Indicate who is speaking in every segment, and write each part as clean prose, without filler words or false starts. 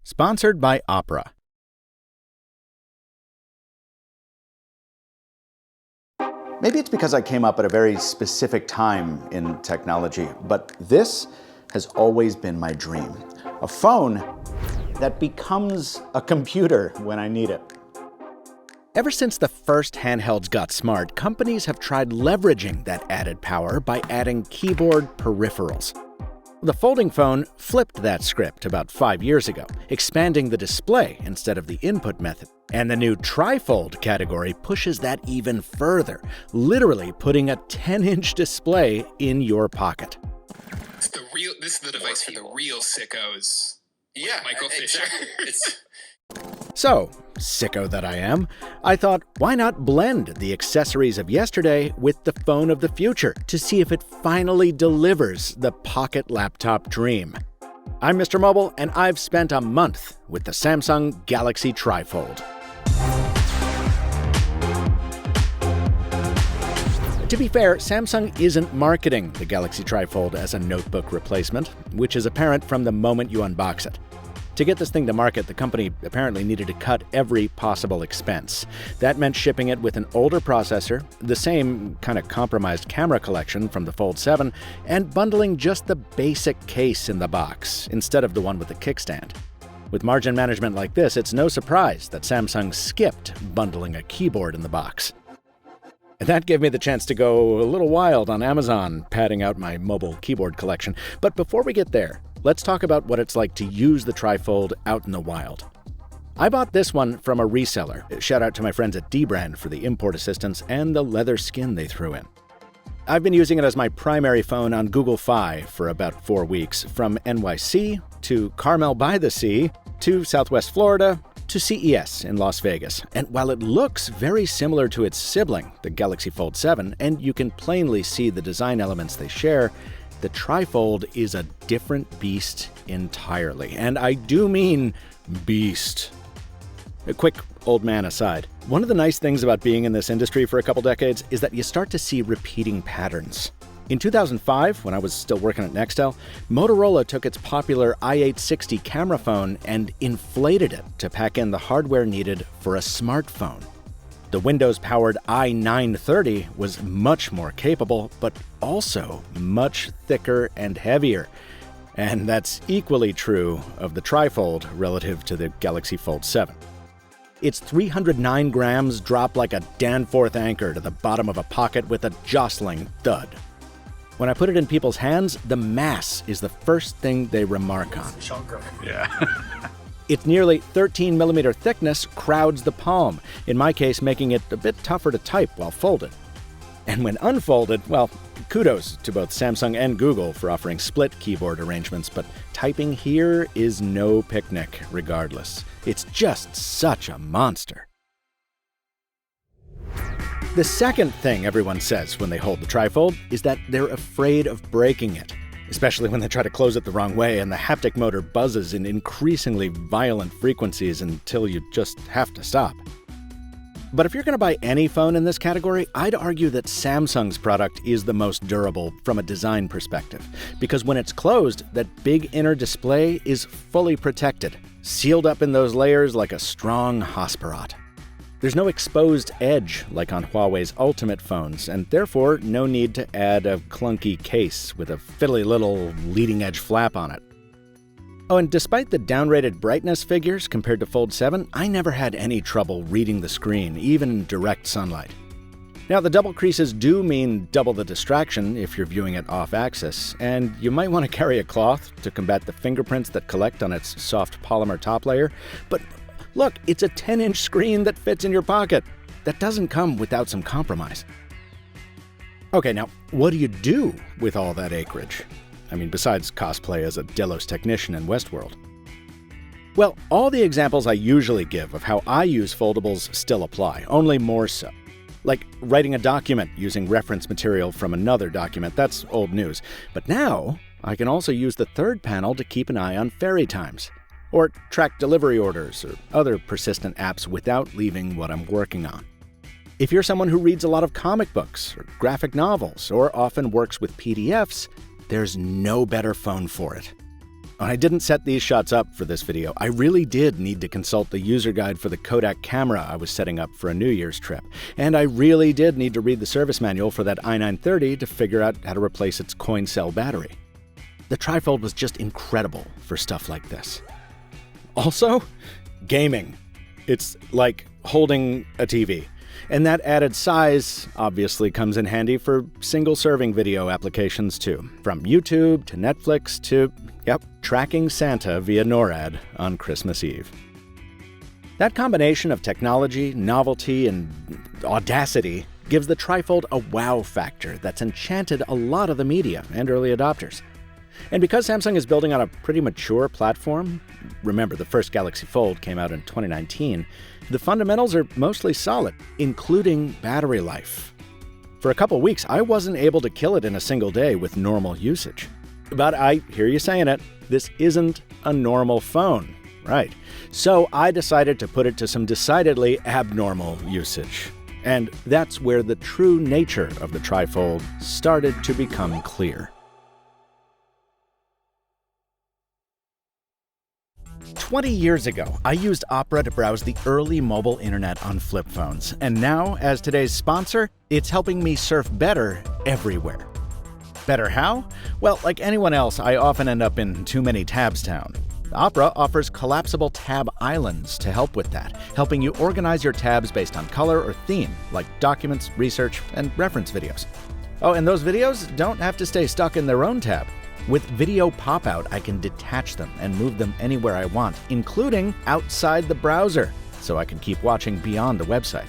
Speaker 1: Sponsored by Opera.
Speaker 2: Maybe it's because I came up at a very specific time in technology, but this has always been my dream. A phone that becomes a computer when I need it.
Speaker 1: Ever since the first handhelds got smart, companies have tried leveraging that added power by adding keyboard peripherals. The folding phone flipped that script about 5 years ago, expanding the display instead of the input method. And the new TriFold category pushes that even further, literally putting a 10-inch display in your pocket.
Speaker 3: This is the device for the real sickos.
Speaker 4: Yeah,
Speaker 3: Michael Fisher.
Speaker 4: Exactly.
Speaker 1: So, sicko that I am, I thought, why not blend the accessories of yesterday with the phone of the future to see if it finally delivers the pocket laptop dream? I'm MrMobile, and I've spent a month with the Samsung Galaxy TriFold. To be fair, Samsung isn't marketing the Galaxy TriFold as a notebook replacement, which is apparent from the moment you unbox it. To get this thing to market, the company apparently needed to cut every possible expense. That meant shipping it with an older processor, the same kind of compromised camera collection from the Fold 7, and bundling just the basic case in the box, instead of the one with the kickstand. With margin management like this, it's no surprise that Samsung skipped bundling a keyboard in the box. And that gave me the chance to go a little wild on Amazon, padding out my mobile keyboard collection. But before we get there, let's talk about what it's like to use the TriFold out in the wild. I bought this one from a reseller. Shout out to my friends at D-Brand for the import assistance and the leather skin they threw in. I've been using it as my primary phone on Google Fi for about 4 weeks, from NYC to Carmel by the Sea to Southwest Florida to CES in Las Vegas. And while it looks very similar to its sibling, the Galaxy Fold 7, and you can plainly see the design elements they share, the TriFold is a different beast entirely. And I do mean beast. A quick old man aside. One of the nice things about being in this industry for a couple decades is that you start to see repeating patterns. In 2005, when I was still working at Nextel, Motorola took its popular i860 camera phone and inflated it to pack in the hardware needed for a smartphone. The Windows-powered i930 was much more capable, but also much thicker and heavier. And that's equally true of the TriFold relative to the Galaxy Fold 7. Its 309 grams drop like a Danforth anchor to the bottom of a pocket with a jostling thud. When I put it in people's hands, the mass is the first thing they remark on.
Speaker 4: Yeah.
Speaker 1: Its nearly 13mm thickness crowds the palm, in my case making it a bit tougher to type while folded. And when unfolded, well, kudos to both Samsung and Google for offering split keyboard arrangements, but typing here is no picnic regardless. It's just such a monster. The second thing everyone says when they hold the TriFold is that they're afraid of breaking it, especially when they try to close it the wrong way and the haptic motor buzzes in increasingly violent frequencies until you just have to stop. But if you're going to buy any phone in this category, I'd argue that Samsung's product is the most durable from a design perspective, because when it's closed, that big inner display is fully protected, sealed up in those layers like a strong Hosperat. There's no exposed edge like on Huawei's Ultimate phones, and therefore no need to add a clunky case with a fiddly little leading-edge flap on it. Oh, and despite the downrated brightness figures compared to Fold 7, I never had any trouble reading the screen, even in direct sunlight. Now, the double creases do mean double the distraction if you're viewing it off-axis, and you might want to carry a cloth to combat the fingerprints that collect on its soft polymer top layer, but look, it's a 10-inch screen that fits in your pocket. That doesn't come without some compromise. Okay, now, what do you do with all that acreage? I mean, besides cosplay as a Delos technician in Westworld. Well, all the examples I usually give of how I use foldables still apply, only more so. Like writing a document using reference material from another document, that's old news. But now, I can also use the third panel to keep an eye on ferry times, or track delivery orders or other persistent apps without leaving what I'm working on. If you're someone who reads a lot of comic books or graphic novels or often works with PDFs, there's no better phone for it. When I didn't set these shots up for this video, I really did need to consult the user guide for the Kodak camera I was setting up for a New Year's trip. And I really did need to read the service manual for that i930 to figure out how to replace its coin cell battery. The TriFold was just incredible for stuff like this. Also, gaming. It's like holding a TV. And that added size obviously comes in handy for single-serving video applications too. From YouTube to Netflix to, tracking Santa via NORAD on Christmas Eve. That combination of technology, novelty, and audacity gives the TriFold a wow factor that's enchanted a lot of the media and early adopters. And because Samsung is building on a pretty mature platform, remember the first Galaxy Fold came out in 2019, the fundamentals are mostly solid, including battery life. For a couple weeks, I wasn't able to kill it in a single day with normal usage. But I hear you saying it, this isn't a normal phone, right? So I decided to put it to some decidedly abnormal usage. And that's where the true nature of the TriFold started to become clear. 20 years ago, I used Opera to browse the early mobile internet on flip phones. And now, as today's sponsor, it's helping me surf better everywhere. Better how? Well, like anyone else, I often end up in too many tabs town. Opera offers collapsible tab islands to help with that, helping you organize your tabs based on color or theme, like documents, research, and reference videos. Oh, and those videos don't have to stay stuck in their own tab. With Video Pop-Out, I can detach them and move them anywhere I want, including outside the browser, so I can keep watching beyond the website.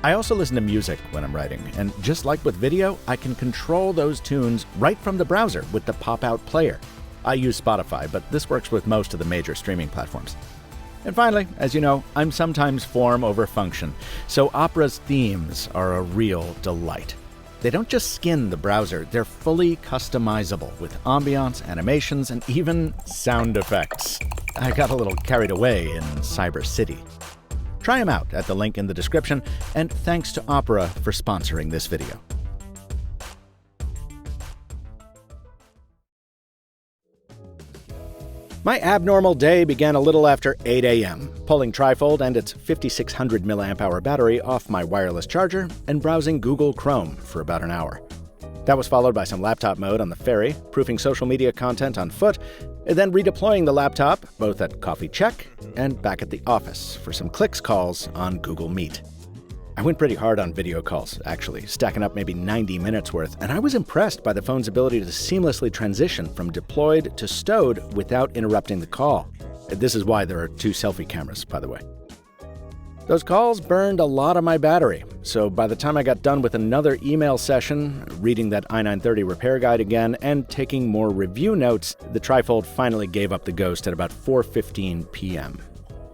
Speaker 1: I also listen to music when I'm writing, and just like with video, I can control those tunes right from the browser with the Pop-Out player. I use Spotify, but this works with most of the major streaming platforms. And finally, as you know, I'm sometimes form over function, so Opera's themes are a real delight. They don't just skin the browser, they're fully customizable with ambiance, animations, and even sound effects. I got a little carried away in Cyber City. Try them out at the link in the description, and thanks to Opera for sponsoring this video. My abnormal day began a little after 8 a.m., pulling TriFold and its 5600 mAh battery off my wireless charger and browsing Google Chrome for about an hour. That was followed by some laptop mode on the ferry, proofing social media content on foot, and then redeploying the laptop both at Coffee Check and back at the office for some clicks calls on Google Meet. I went pretty hard on video calls, actually, stacking up maybe 90 minutes worth, and I was impressed by the phone's ability to seamlessly transition from deployed to stowed without interrupting the call. This is why there are 2 selfie cameras, by the way. Those calls burned a lot of my battery, so by the time I got done with another email session, reading that i930 repair guide again, and taking more review notes, the TriFold finally gave up the ghost at about 4:15 p.m.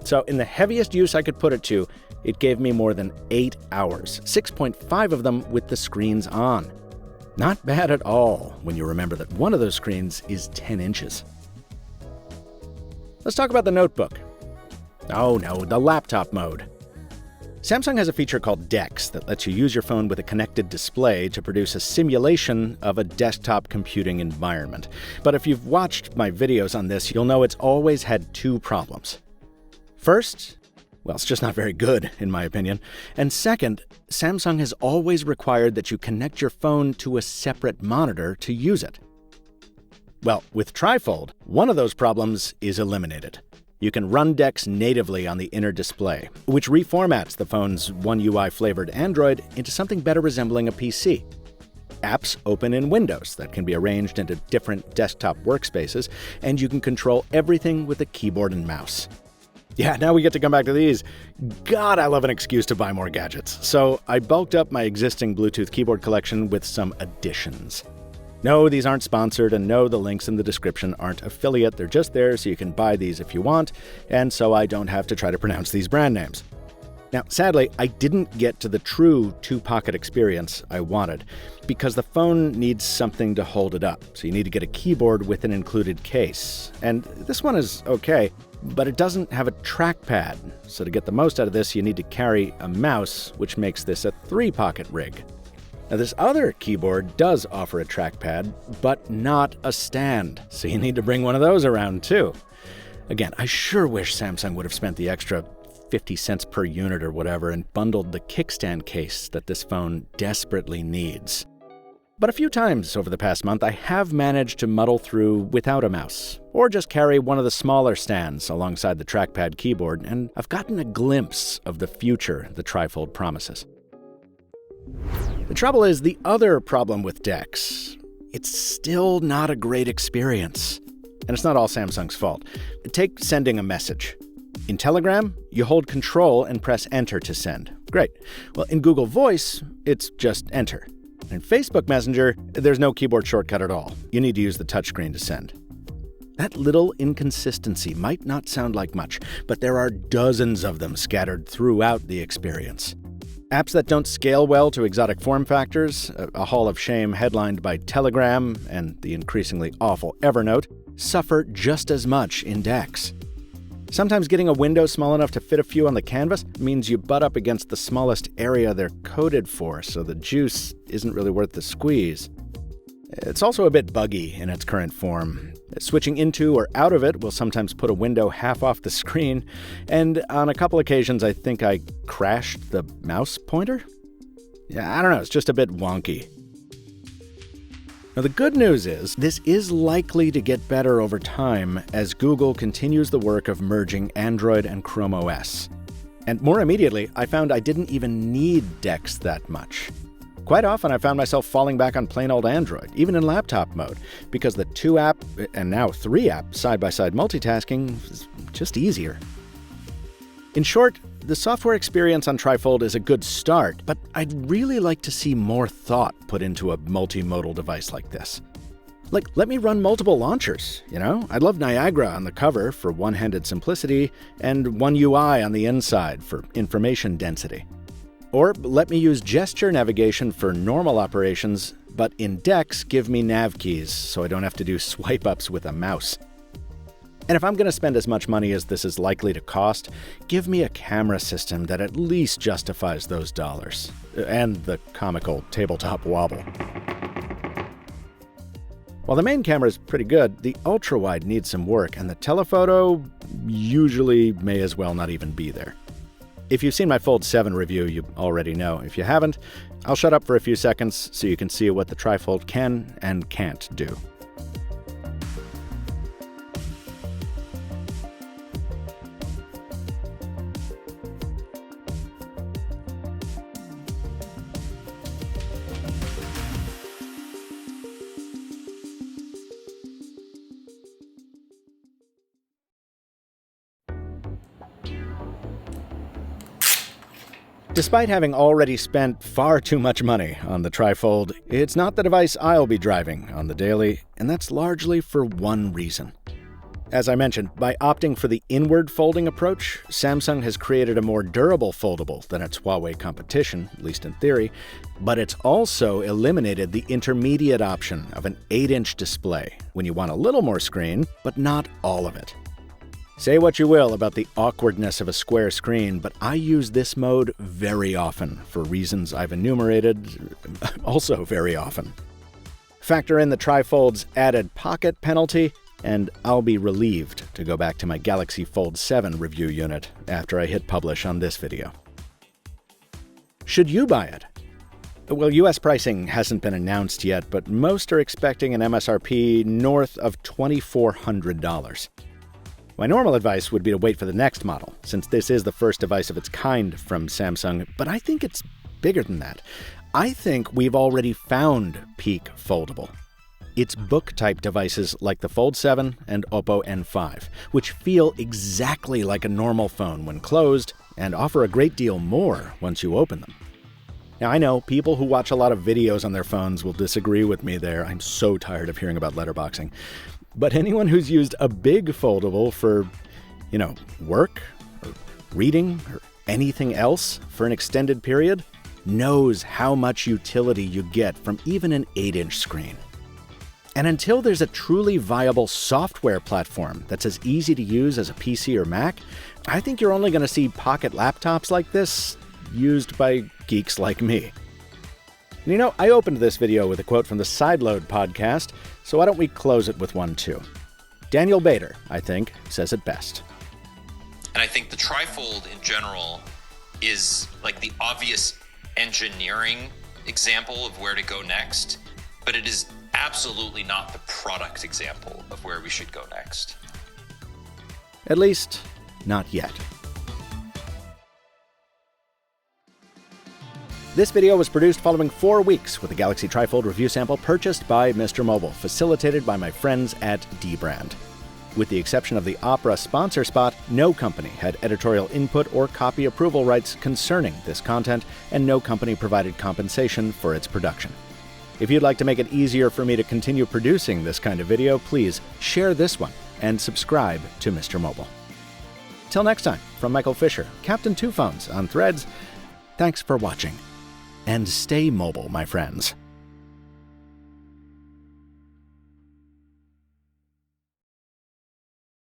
Speaker 1: So in the heaviest use I could put it to, it gave me more than 8 hours, 6.5 of them with the screens on. Not bad at all when you remember that one of those screens is 10 inches. Let's talk about the notebook. Oh no, the laptop mode. Samsung has a feature called DeX that lets you use your phone with a connected display to produce a simulation of a desktop computing environment. But if you've watched my videos on this, you'll know it's always had 2 problems. First, well, it's just not very good, in my opinion. And second, Samsung has always required that you connect your phone to a separate monitor to use it. Well, with TriFold, one of those problems is eliminated. You can run DeX natively on the inner display, which reformats the phone's One UI-flavored Android into something better resembling a PC. Apps open in windows that can be arranged into different desktop workspaces, and you can control everything with a keyboard and mouse. Yeah, now we get to come back to these. God, I love an excuse to buy more gadgets. So I bulked up my existing Bluetooth keyboard collection with some additions. No, these aren't sponsored, and no, the links in the description aren't affiliate. They're just there so you can buy these if you want, and so I don't have to try to pronounce these brand names. Now, sadly, I didn't get to the true 2-pocket experience I wanted, because the phone needs something to hold it up, so you need to get a keyboard with an included case. And this one is okay, but it doesn't have a trackpad, so to get the most out of this, you need to carry a mouse, which makes this a 3-pocket rig. Now, this other keyboard does offer a trackpad, but not a stand, so you need to bring one of those around too. Again, I sure wish Samsung would have spent the extra 50 cents per unit or whatever and bundled the kickstand case that this phone desperately needs. But a few times over the past month, I have managed to muddle through without a mouse, or just carry one of the smaller stands alongside the trackpad keyboard, and I've gotten a glimpse of the future the TriFold promises. The trouble is, the other problem with DeX, it's still not a great experience. And it's not all Samsung's fault. Take sending a message. In Telegram, you hold Control and press Enter to send. Great. Well, in Google Voice, it's just Enter. In Facebook Messenger, there's no keyboard shortcut at all. You need to use the touchscreen to send. That little inconsistency might not sound like much, but there are dozens of them scattered throughout the experience. Apps that don't scale well to exotic form factors, a hall of shame headlined by Telegram and the increasingly awful Evernote, suffer just as much in DeX. Sometimes getting a window small enough to fit a few on the canvas means you butt up against the smallest area they're coded for, so the juice isn't really worth the squeeze. It's also a bit buggy in its current form. Switching into or out of it will sometimes put a window half off the screen, and on a couple occasions I think I crashed the mouse pointer? Yeah, I don't know, it's just a bit wonky. Now, the good news is, this is likely to get better over time as Google continues the work of merging Android and Chrome OS. And more immediately, I found I didn't even need DeX that much. Quite often, I found myself falling back on plain old Android, even in laptop mode, because the 2-app, and now 3-app, side-by-side multitasking is just easier. In short, the software experience on TriFold is a good start, but I'd really like to see more thought put into a multimodal device like this. Like, let me run multiple launchers, you know? I'd love Niagara on the cover for one-handed simplicity, and One UI on the inside for information density. Or let me use gesture navigation for normal operations, but in DeX, give me nav keys so I don't have to do swipe-ups with a mouse. And if I'm going to spend as much money as this is likely to cost, give me a camera system that at least justifies those dollars. And the comical tabletop wobble. While the main camera is pretty good, the ultra-wide needs some work, and the telephoto usually may as well not even be there. If you've seen my Fold 7 review, you already know. If you haven't, I'll shut up for a few seconds so you can see what the TriFold can and can't do. Despite having already spent far too much money on the TriFold, it's not the device I'll be driving on the daily, and that's largely for one reason. As I mentioned, by opting for the inward folding approach, Samsung has created a more durable foldable than its Huawei competition, at least in theory, but it's also eliminated the intermediate option of an 8-inch display when you want a little more screen, but not all of it. Say what you will about the awkwardness of a square screen, but I use this mode very often for reasons I've enumerated also very often. Factor in the TriFold's added pocket penalty, and I'll be relieved to go back to my Galaxy Fold 7 review unit after I hit publish on this video. Should you buy it? Well, US pricing hasn't been announced yet, but most are expecting an MSRP north of $2,400. My normal advice would be to wait for the next model, since this is the first device of its kind from Samsung, but I think it's bigger than that. I think we've already found peak foldable. It's book-type devices like the Fold 7 and Oppo N5, which feel exactly like a normal phone when closed and offer a great deal more once you open them. Now, I know people who watch a lot of videos on their phones will disagree with me there. I'm so tired of hearing about letterboxing. But anyone who's used a big foldable for, work or reading or anything else for an extended period knows how much utility you get from even an 8-inch screen. And until there's a truly viable software platform that's as easy to use as a PC or Mac, I think you're only going to see pocket laptops like this used by geeks like me. You know, I opened this video with a quote from the Sideload podcast, so why don't we close it with one too? Daniel Bader, I think, says it best.
Speaker 5: And I think the TriFold in general is like the obvious engineering example of where to go next, but it is absolutely not the product example of where we should go next.
Speaker 1: At least, not yet. This video was produced following 4 weeks with a Galaxy TriFold review sample purchased by MrMobile, facilitated by my friends at dbrand. With the exception of the Opera sponsor spot, no company had editorial input or copy approval rights concerning this content, and no company provided compensation for its production. If you'd like to make it easier for me to continue producing this kind of video, please share this one and subscribe to MrMobile. Till next time, from Michael Fisher, Captain Two Phones on Threads, thanks for watching. And stay mobile, my friends.